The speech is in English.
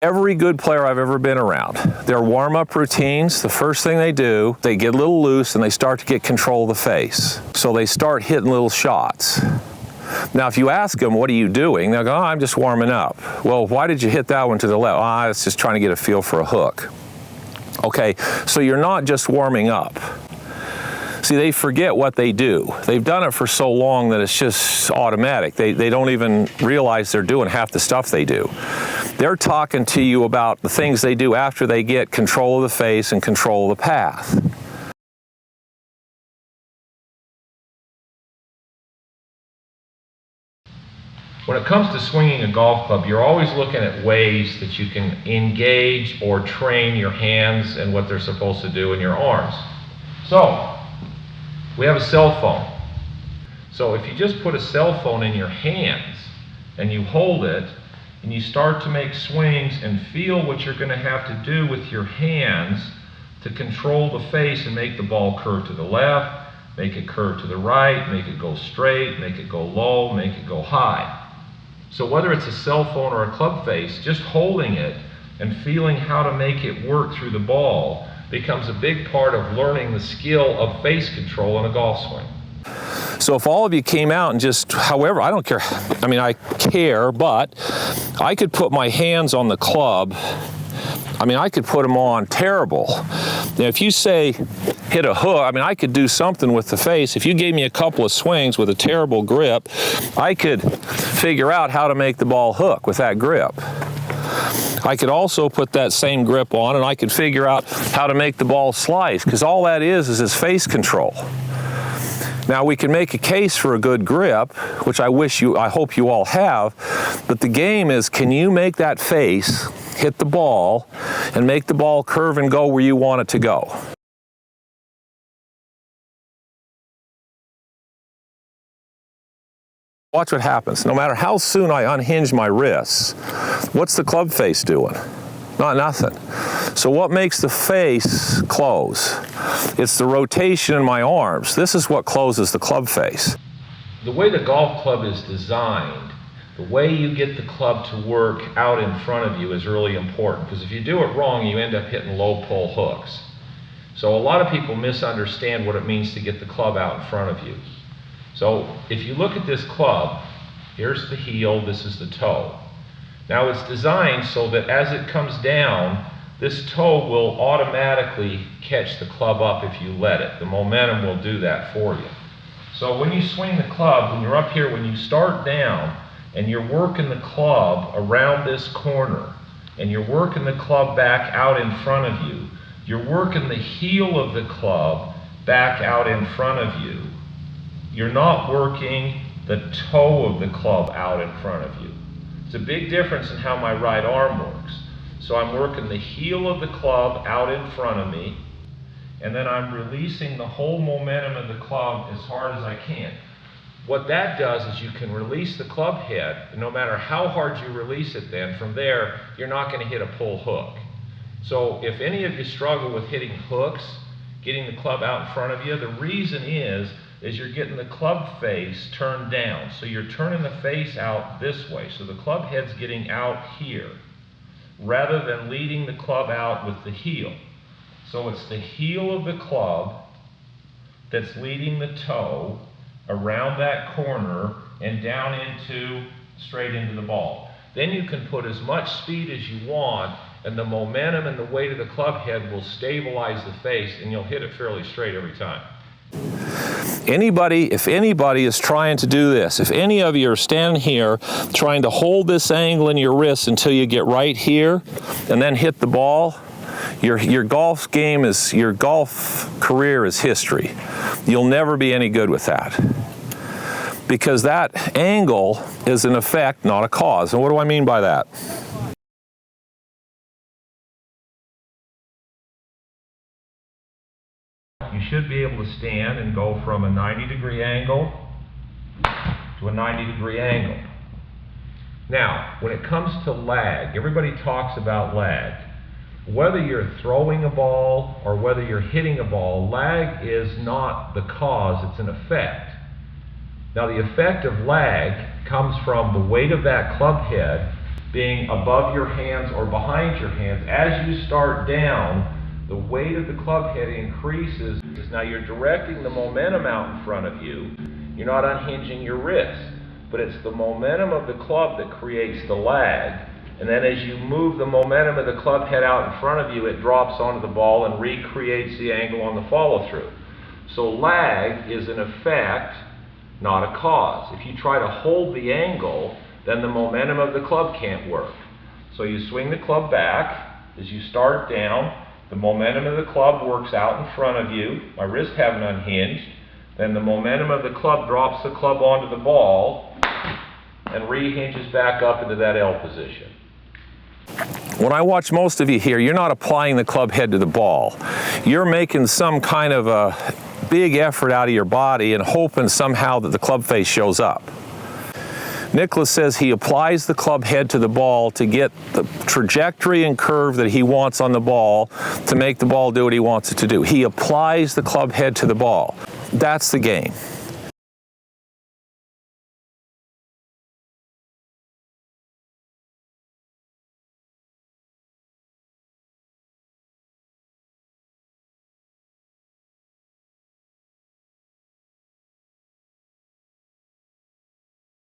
Every good player I've ever been around, their warm-up routines, the first thing they do, they get a little loose and they start to get control of the face. So they start hitting little shots. Now, if you ask them, what are you doing? They'll go, oh, I'm just warming up. Well, why did you hit that one to the left? I was just trying to get a feel for a hook. Okay, so you're not just warming up. See, they forget what they do. They've done it for so long that it's just automatic. They don't even realize they're doing half the stuff they do. They're talking to you about the things they do after they get control of the face and control of the path. When it comes to swinging a golf club, you're always looking at ways that you can engage or train your hands and what they're supposed to do in your arms. So, we have a cell phone. So if you just put a cell phone in your hands and you hold it and you start to make swings and feel what you're going to have to do with your hands to control the face and make the ball curve to the left, make it curve to the right, make it go straight, make it go low, make it go high. So whether it's a cell phone or a club face, just holding it and feeling how to make it work through the ball becomes a big part of learning the skill of face control in a golf swing. So if all of you came out and just, however, I don't care, I mean, I care, but I could put my hands on the club. I mean, I could put them on terrible. Now, if you say hit a hook, I mean, I could do something with the face. If you gave me a couple of swings with a terrible grip, I could figure out how to make the ball hook with that grip. I could also put that same grip on and I could figure out how to make the ball slice, because all that is face control. Now, we can make a case for a good grip, which I hope you all have, but the game is, can you make that face hit the ball and make the ball curve and go where you want it to go? Watch what happens. No matter how soon I unhinge my wrists, what's the club face doing? Not nothing. So what makes the face close? It's the rotation in my arms. This is what closes the club face. The way the golf club is designed, the way you get the club to work out in front of you is really important, because if you do it wrong, you end up hitting low pull hooks. So a lot of people misunderstand what it means to get the club out in front of you. So if you look at this club, here's the heel, this is the toe. Now it's designed so that as it comes down, this toe will automatically catch the club up if you let it. The momentum will do that for you. So when you swing the club, when you're up here, when you start down and you're working the club around this corner and you're working the club back out in front of you, you're working the heel of the club back out in front of you. You're not working the toe of the club out in front of you. It's a big difference in how my right arm works. So I'm working the heel of the club out in front of me, and then I'm releasing the whole momentum of the club as hard as I can. What that does is you can release the club head, and no matter how hard you release it then, from there, you're not going to hit a pull hook. So if any of you struggle with hitting hooks, getting the club out in front of you, the reason is you're getting the club face turned down. So you're turning the face out this way. So the club head's getting out here, rather than leading the club out with the heel. So it's the heel of the club that's leading the toe around that corner and down straight into the ball. Then you can put as much speed as you want, and the momentum and the weight of the club head will stabilize the face, and you'll hit it fairly straight every time. If anybody is trying to do this, if any of you are standing here trying to hold this angle in your wrist until you get right here and then hit the ball, your golf career is history. You'll never be any good with that, because that angle is an effect, not a cause. And what do I mean by that? You should be able to stand and go from a 90-degree angle to a 90-degree angle. Now, when it comes to lag, everybody talks about lag. Whether you're throwing a ball or whether you're hitting a ball, lag is not the cause, it's an effect. Now, the effect of lag comes from the weight of that club head being above your hands or behind your hands. As you start down, the weight of the club head increases. Now you're directing the momentum out in front of you. You're not unhinging your wrist, but it's the momentum of the club that creates the lag. And then as you move the momentum of the club head out in front of you, it drops onto the ball and recreates the angle on the follow-through. So lag is an effect, not a cause. If you try to hold the angle, then the momentum of the club can't work. So you swing the club back. As you start down, the momentum of the club works out in front of you. My wrist haven't unhinged. Then the momentum of the club drops the club onto the ball and rehinges back up into that L position. When I watch most of you here, you're not applying the club head to the ball. You're making some kind of a big effort out of your body and hoping somehow that the club face shows up. Nicklaus says he applies the club head to the ball to get the trajectory and curve that he wants on the ball to make the ball do what he wants it to do. He applies the club head to the ball. That's the game.